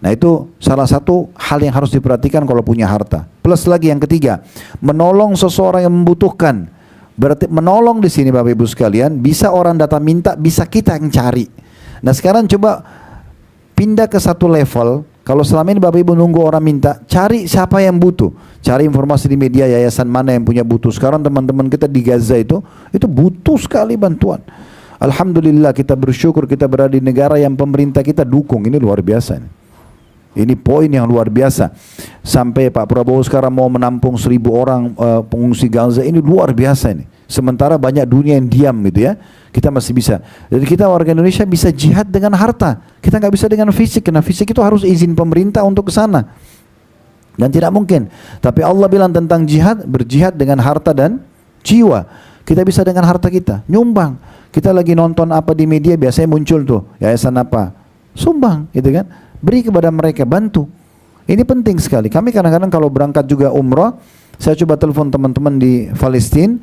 Nah itu salah satu hal yang harus diperhatikan kalau punya harta. Plus lagi yang ketiga, menolong seseorang yang membutuhkan. Berarti menolong di sini Bapak Ibu sekalian, bisa orang datang minta, bisa kita yang cari. Nah sekarang coba pindah ke satu level. Kalau selama ini Bapak Ibu nunggu orang minta, cari siapa yang butuh. Cari informasi di media, yayasan mana yang punya butuh. Sekarang teman-teman kita di Gaza itu butuh sekali bantuan. Alhamdulillah kita bersyukur kita berada di negara yang pemerintah kita dukung. Ini luar biasa nih. Ini poin yang luar biasa. Sampai Pak Prabowo sekarang mau menampung 1.000 orang pengungsi Gaza, ini luar biasa ini. Sementara banyak dunia yang diam gitu ya. Kita masih bisa. Jadi kita warga Indonesia bisa jihad dengan harta. Kita nggak bisa dengan fisik, karena fisik itu harus izin pemerintah untuk ke sana. Dan tidak mungkin. Tapi Allah bilang tentang jihad, berjihad dengan harta dan jiwa. Kita bisa dengan harta kita, nyumbang. Kita lagi nonton apa di media, biasanya muncul tuh, yayasan apa, sumbang, gitu kan. Beri kepada mereka, bantu. Ini penting sekali. Kami kadang-kadang kalau berangkat juga umrah, saya coba telepon teman-teman di Palestina.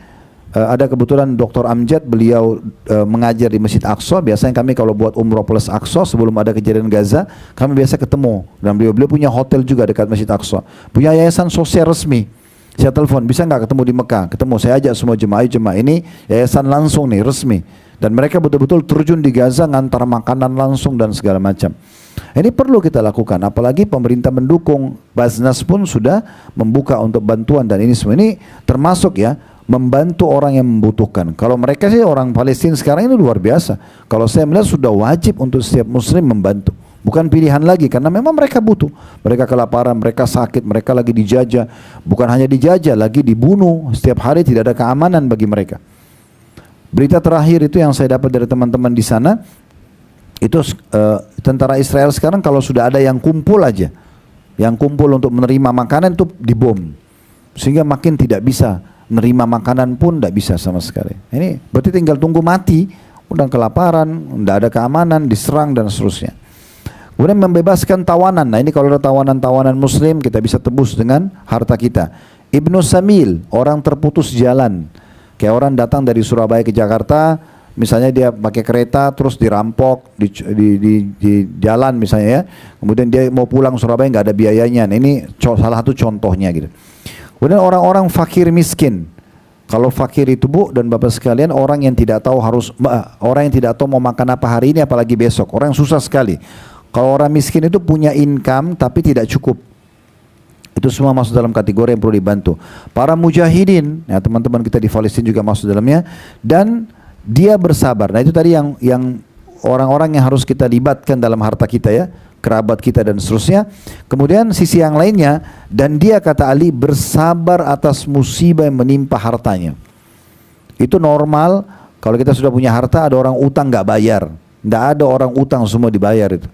Ada kebetulan Dr. Amjad, beliau mengajar di Masjid Aqsa. Biasanya kami kalau buat umrah plus Aqsa sebelum ada kejadian Gaza, kami biasa ketemu. Dan beliau punya hotel juga dekat Masjid Aqsa, punya yayasan sosial resmi. Saya telepon, bisa nggak ketemu di Mekah? Ketemu, saya ajak semua jemaah, ini yayasan langsung nih, resmi. Dan mereka betul-betul terjun di Gaza, ngantar makanan langsung dan segala macam. Ini perlu kita lakukan, apalagi pemerintah mendukung. Basnas pun sudah membuka untuk bantuan, dan ini semua ini termasuk ya, membantu orang yang membutuhkan. Kalau mereka sih orang Palestina sekarang ini luar biasa. Kalau saya melihat sudah wajib untuk setiap muslim membantu. Bukan pilihan lagi, karena memang mereka butuh. Mereka kelaparan, mereka sakit, mereka lagi dijajah. Bukan hanya dijajah, lagi dibunuh. Setiap hari tidak ada keamanan bagi mereka. Berita terakhir itu yang saya dapat dari teman-teman di sana, itu tentara Israel sekarang kalau sudah ada yang kumpul aja, yang kumpul untuk menerima makanan itu dibom. Sehingga makin tidak bisa nerima makanan pun tidak bisa sama sekali. Ini berarti tinggal tunggu mati, udah kelaparan, tidak ada keamanan, diserang dan seterusnya. Kemudian membebaskan tawanan. Nah ini kalau ada tawanan-tawanan muslim, kita bisa tebus dengan harta kita. Ibnu Samil, orang terputus jalan. Kayak orang datang dari Surabaya ke Jakarta, misalnya dia pakai kereta terus dirampok di jalan misalnya ya. Kemudian dia mau pulang Surabaya nggak ada biayanya. Nah, ini salah satu contohnya gitu. Kemudian orang-orang fakir miskin. Kalau fakir itu Bu dan Bapak sekalian, orang yang tidak tahu orang yang tidak tahu mau makan apa hari ini apalagi besok. Orang yang susah sekali. Kalau orang miskin itu punya income tapi tidak cukup. Itu semua masuk dalam kategori yang perlu dibantu. Para mujahidin, ya teman-teman kita di Palestina juga masuk dalamnya, dan dia bersabar. Nah itu tadi yang orang-orang yang harus kita libatkan dalam harta kita ya, kerabat kita dan seterusnya. Kemudian sisi yang lainnya, dan dia kata Ali bersabar atas musibah yang menimpa hartanya. Itu normal. Kalau kita sudah punya harta, ada orang utang nggak bayar. Nggak ada orang utang semua dibayar itu.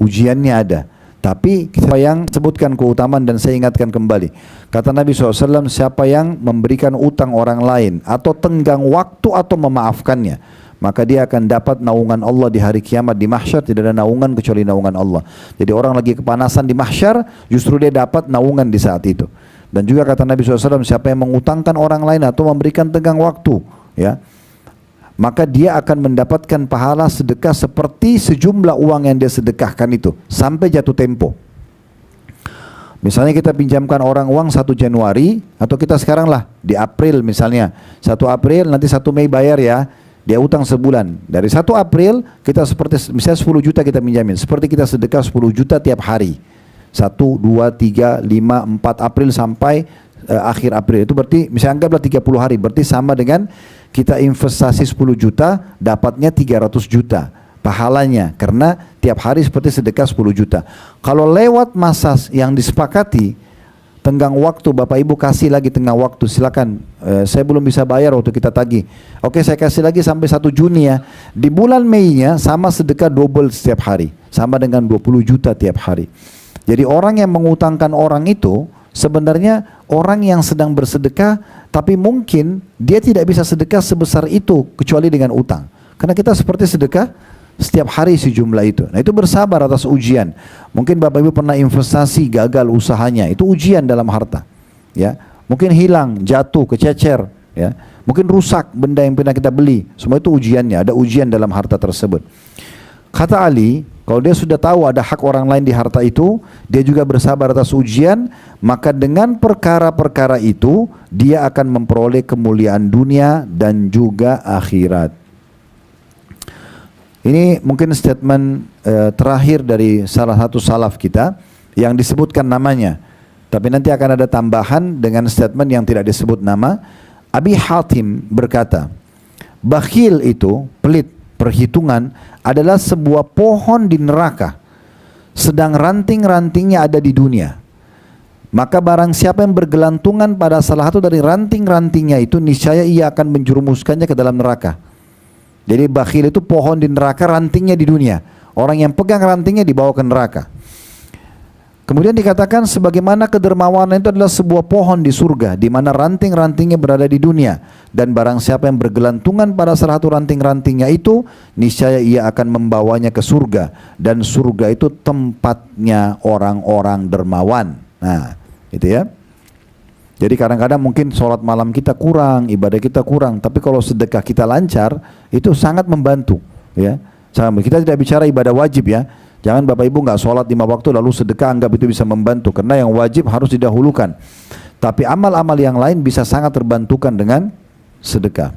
Ujiannya ada. Tapi siapa yang sebutkan keutamaan, dan saya ingatkan kembali. Kata Nabi SAW, siapa yang memberikan utang orang lain atau tenggang waktu atau memaafkannya, maka dia akan dapat naungan Allah di hari kiamat. Di mahsyar tidak ada naungan kecuali naungan Allah. Jadi orang lagi kepanasan di mahsyar, justru dia dapat naungan di saat itu. Dan juga kata Nabi SAW, siapa yang mengutangkan orang lain atau memberikan tenggang waktu, ya, maka dia akan mendapatkan pahala sedekah seperti sejumlah uang yang dia sedekahkan itu sampai jatuh tempo. Misalnya kita pinjamkan orang uang 1 Januari, atau kita sekarang lah di April misalnya, 1 April nanti 1 Mei bayar ya, dia utang sebulan. Dari 1 April kita seperti misalnya 10 juta kita pinjamin, seperti kita sedekah 10 juta tiap hari. 1, 2, 3, 5, 4 April sampai akhir April. Itu berarti misalnya anggaplah 30 hari, berarti sama dengan kita investasi 10 juta, dapatnya 300 juta pahalanya, karena tiap hari seperti sedekah 10 juta. Kalau lewat masa yang disepakati, tenggang waktu, Bapak Ibu kasih lagi tenggang waktu, silakan, saya belum bisa bayar waktu kita tagih. Oke, saya kasih lagi sampai 1 Juni ya. Di bulan Mei-nya sama sedekah double setiap hari, sama dengan 20 juta tiap hari. Jadi orang yang mengutangkan orang itu sebenarnya orang yang sedang bersedekah, tapi mungkin dia tidak bisa sedekah sebesar itu kecuali dengan utang. Karena kita seperti sedekah setiap hari sejumlah itu. Nah itu bersabar atas ujian. Mungkin Bapak Ibu pernah investasi gagal usahanya, itu ujian dalam harta. Ya, mungkin hilang, jatuh, kececer. Ya, mungkin rusak benda yang pernah kita beli. Semua itu ujiannya. Ada ujian dalam harta tersebut. Kata Ali, kalau dia sudah tahu ada hak orang lain di harta itu, dia juga bersabar atas ujian, maka dengan perkara-perkara itu, dia akan memperoleh kemuliaan dunia dan juga akhirat. Ini mungkin statement terakhir dari salah satu salaf kita, yang disebutkan namanya. Tapi nanti akan ada tambahan dengan statement yang tidak disebut nama. Abi Hatim berkata, bakhil itu, pelit, perhitungan adalah sebuah pohon di neraka, sedang ranting-rantingnya ada di dunia. Maka barang siapa yang bergelantungan pada salah satu dari ranting-rantingnya itu, niscaya ia akan menjerumuskannya ke dalam neraka. Jadi bakhil itu pohon di neraka, rantingnya di dunia. Orang yang pegang rantingnya dibawa ke neraka. Kemudian dikatakan sebagaimana kedermawanan itu adalah sebuah pohon di surga di mana ranting-rantingnya berada di dunia, dan barang siapa yang bergelantungan pada salah satu ranting-rantingnya itu, niscaya ia akan membawanya ke surga, dan surga itu tempatnya orang-orang dermawan. Nah, itu ya. Jadi kadang-kadang mungkin sholat malam kita kurang, ibadah kita kurang, tapi kalau sedekah kita lancar, itu sangat membantu. Ya, kita tidak bicara ibadah wajib ya. Jangan Bapak Ibu nggak sholat 5 waktu lalu sedekah anggap itu bisa membantu, karena yang wajib harus didahulukan. Tapi amal-amal yang lain bisa sangat terbantukan dengan sedekah.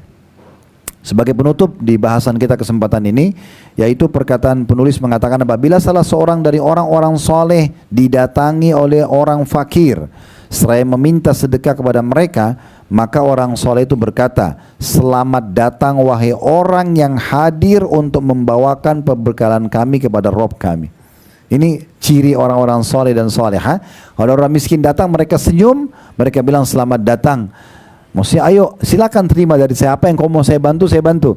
Sebagai penutup di bahasan kita kesempatan ini, yaitu perkataan penulis mengatakan, apabila salah seorang dari orang-orang soleh didatangi oleh orang fakir, seraya meminta sedekah kepada mereka, maka orang soleh itu berkata, selamat datang wahai orang yang hadir untuk membawakan pembekalan kami kepada Rob kami. Ini ciri orang-orang soleh dan soleha. Kalau orang miskin datang, mereka senyum, mereka bilang selamat datang. Maksudnya ayo silakan terima dari saya, apa yang kau mau saya bantu, saya bantu.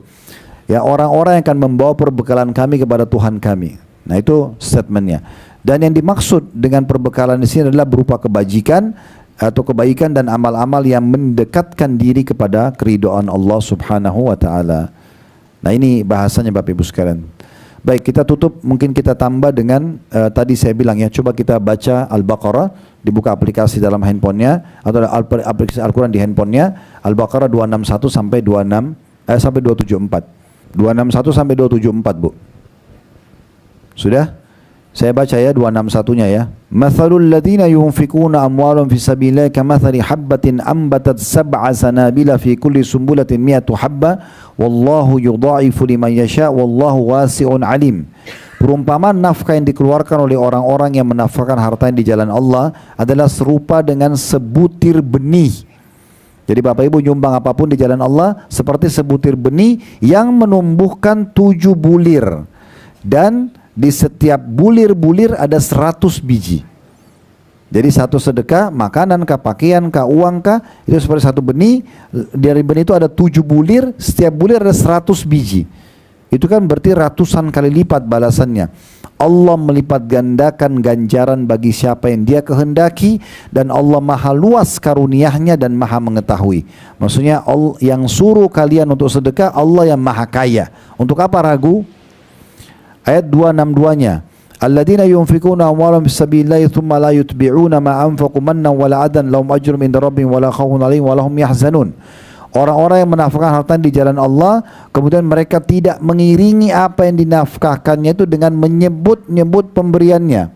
Ya, orang-orang yang akan membawa perbekalan kami kepada Tuhan kami. Nah, itu statementnya. Dan yang dimaksud dengan perbekalan di sini adalah berupa kebajikan atau kebaikan dan amal-amal yang mendekatkan diri kepada keridhaan Allah Subhanahu wa taala. Nah, ini bahasanya Bapak Ibu sekalian. Baik, kita tutup, mungkin kita tambah dengan tadi saya bilang ya, coba kita baca Al-Baqarah, dibuka aplikasi dalam handphonenya atau aplikasi Al-Quran di handphonenya, Al-Baqarah 261 sampai 274. 261 sampai 274, Bu. Sudah? Saya baca ya 261-nya ya. Mathalul ladzina yunfikuna amwalahum fi sabilillah kamathali habbatin ambatat sab'a sanabila fi kulli sumbulatin mi'atu habba wallahu yudha'ifu liman yasha wallahu wasi'un alim. Perumpamaan nafkah yang dikeluarkan oleh orang-orang yang menafkahkan hartanya di jalan Allah adalah serupa dengan sebutir benih. Jadi Bapak Ibu nyumbang apapun di jalan Allah seperti sebutir benih yang menumbuhkan 7 bulir, dan di setiap bulir-bulir ada 100 biji. Jadi satu sedekah, makanan kah, pakaian kah, uang kah, itu seperti satu benih. Dari benih itu ada 7 bulir, setiap bulir ada 100 biji. Itu kan berarti ratusan kali lipat balasannya. Allah melipat gandakan ganjaran bagi siapa yang Dia kehendaki, dan Allah maha luas karunia-Nya dan maha mengetahui. Maksudnya Allah yang suruh kalian untuk sedekah, Allah yang maha kaya. Untuk apa ragu? Ayat 262-nya, alladzina yunfikuna amwalahum fisabilillah thumma la yutbi'una ma anfaqu mannan wala adan lahum ajrun inda rabbihim wala khaufun 'alaihim wala hum yahzanun. Orang-orang yang menafkahkan harta di jalan Allah, kemudian mereka tidak mengiringi apa yang dinafkahkannya itu dengan menyebut-nyebut pemberiannya.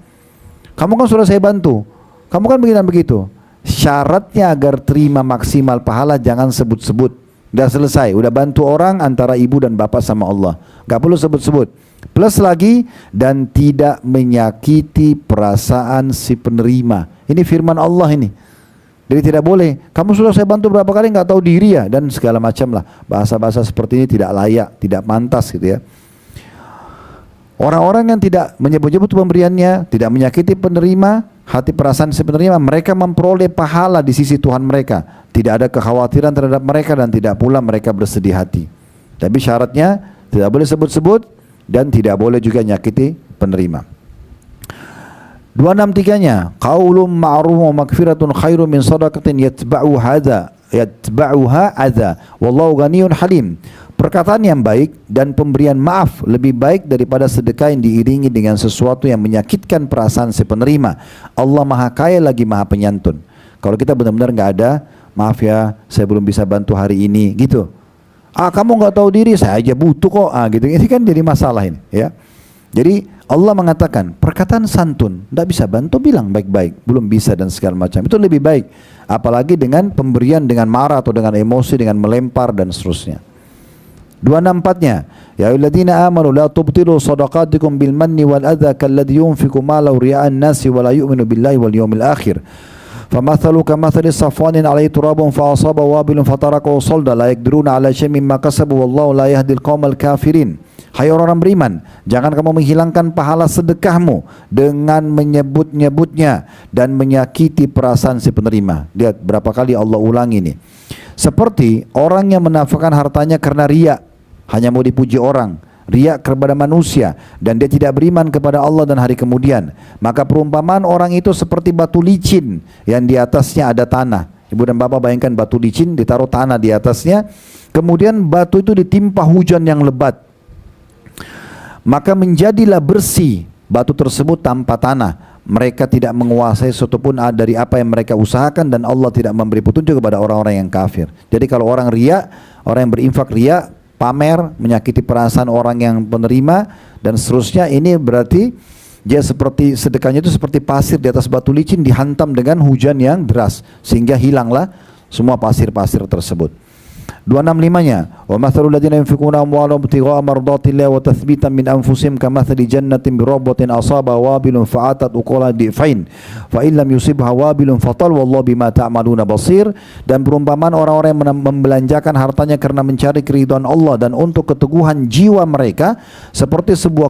Kamu kan sudah saya bantu, kamu kan begini dan begitu. Syaratnya agar terima maksimal pahala jangan sebut-sebut. Udah selesai, udah bantu orang antara ibu dan bapak sama Allah, gak perlu sebut-sebut. Plus lagi, dan tidak menyakiti perasaan si penerima. Ini firman Allah ini. Jadi tidak boleh, kamu sudah saya bantu berapa kali nggak tahu diri ya, dan segala macam lah. Bahasa-bahasa seperti ini tidak layak, tidak pantas gitu ya. Orang-orang yang tidak menyebut-nyebut pemberiannya, tidak menyakiti penerima, hati perasaan si penerima, mereka memperoleh pahala di sisi Tuhan mereka. Tidak ada kekhawatiran terhadap mereka dan tidak pula mereka bersedih hati. Tapi syaratnya tidak boleh sebut-sebut dan tidak boleh juga nyakiti penerima. 263-nya, qaulun ma'ruf wa maghfiratun khairum min shadaqatin yatba'uha adza wallahu ghaniyyun halim. Perkataan yang baik dan pemberian maaf lebih baik daripada sedekah yang diiringi dengan sesuatu yang menyakitkan perasaan si penerima. Allah maha kaya lagi maha penyantun. Kalau kita benar-benar nggak ada, maaf ya, saya belum bisa bantu hari ini, gitu. Kamu nggak tahu diri, saya aja butuh kok, gitu. Ini kan jadi masalah ini, ya. Jadi Allah mengatakan perkataan santun, tidak bisa bantu bilang baik-baik, belum bisa dan segala macam. Itu lebih baik, apalagi dengan pemberian dengan marah atau dengan emosi, dengan melempar dan seterusnya. 264-nya, ya ayyuhalladzina amanu la tubtilu shadaqatikum bil manni wal adza kalladzi yunfiqu malahu ria'an nasi wa la yu'minu billahi wal yawmil akhir. فَمَثَلُ كَمَثَلِ صَفْوَانٍ عَلَيْهِ تُرَابٌ فَأَصَابَ وَابِلٌ فَتَرَكَهُ صَلْدًا لَا يَقْدِرُونَ عَلَى شَيْءٍ مِّمَّا كَسَبُوا وَاللَّهُ لَا يَهْدِي الْقَوْمَ الْكَافِرِينَ. Hai orang-orang beriman, jangan kamu menghilangkan pahala sedekahmu dengan menyebut-nyebutnya dan menyakiti perasaan si penerima. Lihat berapa kali Allah ulangi ini. Seperti orang yang menafkahkan hartanya karena riya, hanya mau dipuji orang, riya kepada manusia, dan dia tidak beriman kepada Allah dan hari kemudian. Maka perumpamaan orang itu seperti batu licin yang di atasnya ada tanah. Ibu dan bapak bayangkan batu licin ditaruh tanah di atasnya, kemudian batu itu ditimpa hujan yang lebat, maka menjadilah bersih batu tersebut tanpa tanah. Mereka tidak menguasai sesuatu pun dari apa yang mereka usahakan, dan Allah tidak memberi petunjuk kepada orang-orang yang kafir. Jadi kalau orang riya, orang yang berinfak riya, pamer, menyakiti perasaan orang yang penerima dan seterusnya, ini berarti dia seperti sedekahnya itu seperti pasir di atas batu licin dihantam dengan hujan yang deras sehingga hilanglah semua pasir-pasir tersebut. 265-nya, wa mathalul ladzina yunfiquna amwalahum ibtigha'a mardatillahi wa tathbitan min anfusihim kamathali jannatin birabwatin asaba wabilun fa'atat uqala di'fain fa in lam yusibha wabilun fatal wallahu bima ta'maluna basir. Dan perumpamaan orang-orang yang membelanjakan hartanya karena mencari keridhaan Allah dan untuk keteguhan jiwa mereka seperti sebuah